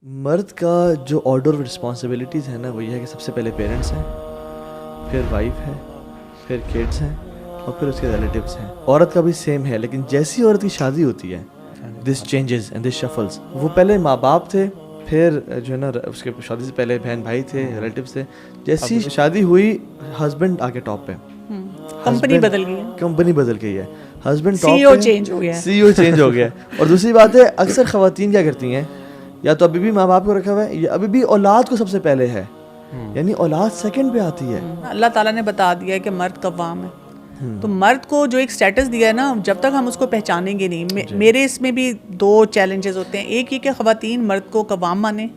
مرد کا جو آرڈر آف رسپانسبلٹیز ہے نا وہ یہ ہے کہ سب سے پہلے پیرنٹس ہیں، پھر وائف ہے، پھر کڈس ہیں اور پھر اس کے ریلیٹیوس ہیں. عورت کا بھی سیم ہے، لیکن جیسی عورت کی شادی ہوتی ہے دس چینجز اینڈ دس شفلز. وہ پہلے ماں باپ تھے، پھر جو ہے نا اس کے شادی سے پہلے بہن بھائی تھے، ریلیٹیوس تھے. جیسی شادی ہوئی ہسبینڈ آ کے ٹاپ پہ، کمپنی بدل گئی ہے، کمپنی بدل گئی ہے، ہسبینڈ سی ای او چینج ہو گیا ہے، سی ای او چینج ہو گیا ہے. اور دوسری بات ہے اکثر خواتین کیا کرتی ہیں، یا تو ابھی بھی ماں باپ کو رکھا ہوا ہے یا ابھی بھی اولاد کو سب سے پہلے ہے، یعنی اولاد سیکنڈ پہ آتی ہے. اللہ تعالیٰ نے بتا دیا ہے کہ مرد قوام ہے. تو مرد کو جو ایک سٹیٹس دیا ہے نا، جب تک ہم اس کو پہچانیں گے نہیں. میرے اس میں بھی دو چیلنجز ہوتے ہیں. ایک یہ کہ خواتین مرد کو قوام مانے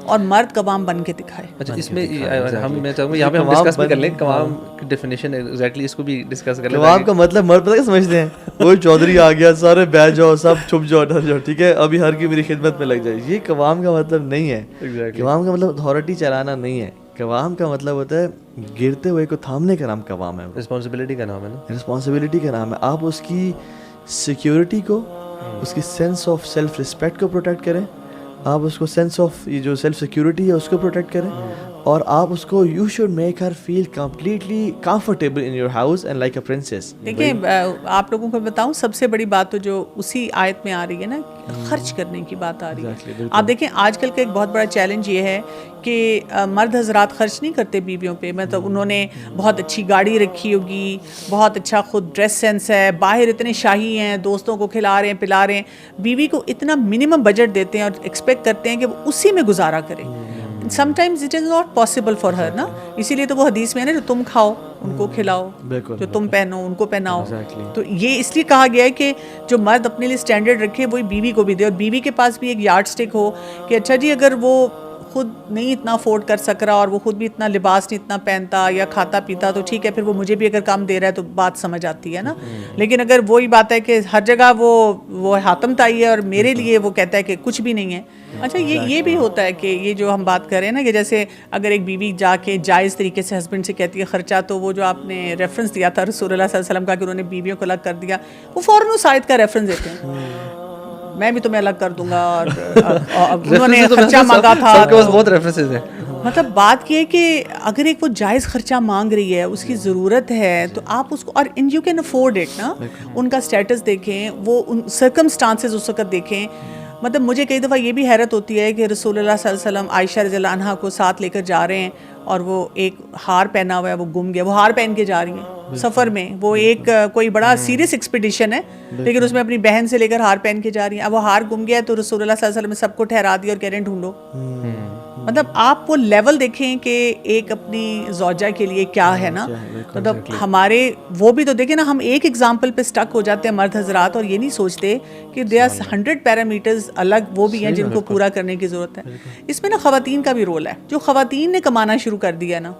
اور مرد قوام بن کے دکھائے. اچھا، اس میں میں چاہوں گا یہاں پہ ہم ڈسکس بھی کر لیں قوام کی ڈیفینیشن ایگزیکٹلی، اس کو بھی ڈسکس کر لیں. قوام کا مطلب مرد پتہ کیا سمجھتے ہیں، کوئی چودھری آ گیا سارے بیٹھ جاؤ، سب چھپ جاؤ، ڈر جاؤ، ٹھیک ہے ابھی ہر کی میری خدمت میں لگ جائے. یہ قوام کا مطلب نہیں ہے. قوام کا مطلب اتھارٹی چلانا نہیں ہے. قوام کا مطلب ہوتا ہے گرتے ہوئے کو تھامنے کا نام قوام ہے. رسپانسبلٹی کا نام ہے نا، رسپانسبلٹی کا نام ہے. آپ اس کی سیکیورٹی کو، اس کی سینس آف سیلف رسپیکٹ کو پروٹیکٹ کریں. آپ اس کو سینس آف یہ جو سیلف سیکیورٹی ہے اس کو پروٹیکٹ کریں. اور آپ اس کو you should make her feel completely comfortable in your house and like a princess. دیکھیں آپ لوگوں کو بتاؤں، سب سے بڑی بات تو جو اسی آیت میں آ رہی ہے نا، خرچ کرنے کی بات آ رہی ہے. آپ دیکھیں آج کل کا ایک بہت بڑا چیلنج یہ ہے کہ مرد حضرات خرچ نہیں کرتے بیویوں پہ. مطلب انہوں نے بہت اچھی گاڑی رکھی ہوگی، بہت اچھا خود ڈریس سینس ہے، باہر اتنے شاہی ہیں، دوستوں کو کھلا رہے ہیں پلا رہے ہیں. بیوی کو اتنا منیمم بجٹ دیتے ہیں اور ایکسپیکٹ کرتے ہیں کہ وہ اسی میں گزارا کرے. Some times it is not possible for her نا. اسی لیے تو وہ حدیث میں ہے نا، جو تم کھاؤ ان کو کھلاؤ، جو تم پہنو ان کو پہناؤ. تو یہ اس لیے کہا گیا ہے کہ جو مرد اپنے لیے اسٹینڈرڈ رکھے وہی بیوی کو بھی دے، اور بیوی کے پاس بھی ایک یارڈ اسٹک ہو کہ اچھا جی اگر وہ خود نہیں اتنا افورڈ کر سک رہا اور وہ خود بھی اتنا لباس نہیں اتنا پہنتا یا کھاتا پیتا تو ٹھیک ہے، پھر وہ مجھے بھی اگر کام دے رہا ہے تو بات سمجھ آتی ہے نا. لیکن اگر وہی بات ہے کہ ہر جگہ وہ حاتم تائی ہے اور میرے لیے وہ کہتا ہے کہ کچھ بھی نہیں ہے. اچھا یہ بھی ہوتا ہے کہ یہ جو ہم بات کر رہے ہیں نا کہ جیسے اگر ایک بیوی جا کے جائز طریقے سے ہسبینڈ سے کہتی ہے خرچہ، تو وہ جو آپ نے ریفرنس دیا تھا رسول اللہ صلی اللہ علیہ وسلم کا کہ انہوں نے بیویوں کو الگ کر دیا، وہ فوراً اس آیت کا ریفرنس دیتے ہیں، میں بھی تمہیں الگ کر دوں گا، اور انہوں نے خرچہ مانگا تھا. بہت ریفرنسز ہیں. مطلب بات یہ ہے کہ اگر ایک وہ جائز خرچہ مانگ رہی ہے، اس کی ضرورت ہے، تو آپ اس کو، اور ان یو کین افورڈ اٹ نا. ان کا اسٹیٹس دیکھیں، وہ ان سرکمسٹانسز اس وقت دیکھیں. مطلب مجھے کئی دفعہ یہ بھی حیرت ہوتی ہے کہ رسول اللہ صلی اللہ علیہ وسلم عائشہ رضی اللہ عنہا کو ساتھ لے کر جا رہے ہیں اور وہ ایک ہار پہنا ہوا ہے، وہ گم گیا، وہ ہار پہن کے جا رہی ہیں سفر میں. وہ ایک کوئی بڑا سیریس ایکسپیڈیشن ہے، لیکن اس میں اپنی بہن سے لے کر ہار پہن کے جا رہی ہیں. اب وہ ہار گم گیا ہے تو رسول اللہ صلی اللہ علیہ وسلم نے سب کو ٹھہرا دیا اور کہہ رہے ہیں ڈھونڈو. مطلب آپ وہ لیول دیکھیں کہ ایک اپنی زوجہ کے لیے کیا ہے نا. مطلب ہمارے وہ بھی تو دیکھیں نا، ہم ایک ایگزامپل پہ سٹک ہو جاتے ہیں مرد حضرات، اور یہ نہیں سوچتے کہ دے آر 100 پیرامیٹرز الگ وہ بھی ہیں جن کو پورا کرنے کی ضرورت ہے. اس میں نا خواتین کا بھی رول ہے. جو خواتین نے کمانا شروع کر دیا نا،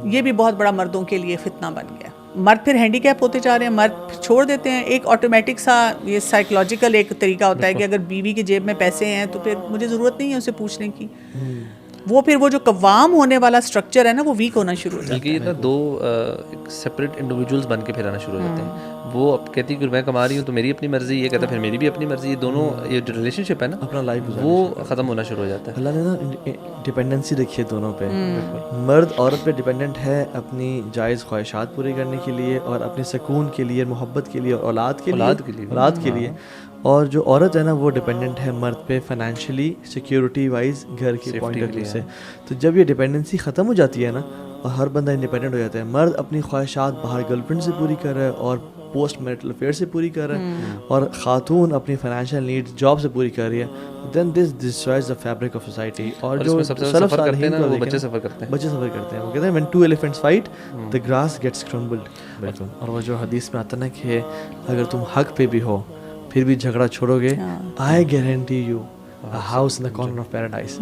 یہ بھی بہت بڑا مردوں کے لیے فتنہ بن گیا. مرد پھر ہینڈی کیپ ہوتے جا رہے ہیں، مرد چھوڑ دیتے ہیں. ایک آٹومیٹک سا یہ سائیکولوجیکل ایک طریقہ ہوتا ہے کہ اگر بیوی کی جیب میں پیسے ہیں تو پھر مجھے ضرورت نہیں ہے اسے پوچھنے کی. وہ پھر وہ جو قوام ہونے والا سٹرکچر ہے نا، وہ ویک ہونا شروع ہو جاتا ہے. بلکہ یہ نا دو سپریٹ انڈیویجولز بن کے پھر آنا شروع ہو جاتے ہیں. وہ اب کہتی ہے کہ میں کما رہی ہوں تو میری اپنی مرضی، یہ کہتا ہے پھر میری بھی اپنی مرضی. یہ دونوں یہ جو ریلیشن شپ ہے نا اپنا لائف وہ ختم ہونا شروع ہو جاتا ہے. اللہ نے نا ڈپینڈنسی رکھی ہے دونوں پہ. مرد عورت پہ ڈپینڈنٹ ہے اپنی جائز خواہشات پوری کرنے کے لیے اور اپنے سکون کے لیے، محبت کے لیے اور اولاد کے لیے. اور جو عورت ہے نا وہ ڈپینڈنٹ ہے مرد پہ فائنینشلی، سیکیورٹی وائز، گھر کے پوائنٹ آف ویو سے. تو جب یہ ڈپینڈنسی ختم ہو جاتی ہے نا اور ہر بندہ انڈیپینڈنٹ ہو جاتا ہے، مرد اپنی خواہشات باہر گرل فرینڈ سے پوری کر رہا ہے اور پوسٹ میرٹل افیئر سے پوری کر رہا ہے، اور خاتون اپنی فائنینشیل نیڈز جاب سے پوری کر رہی ہے، then this destroys the fabric of society. اور جو سلف کرتے ہیں نا وہ بچے سفر کرتے ہیں. وہ کہتے ہیں when two elephants fight the grass gets crumbled. اور وہ جو حدیث میں آتا نا کہ اگر تم حق پہ بھی ہو پھر بھی جھگڑا چھوڑو گے، I guarantee you a house in the corner of paradise.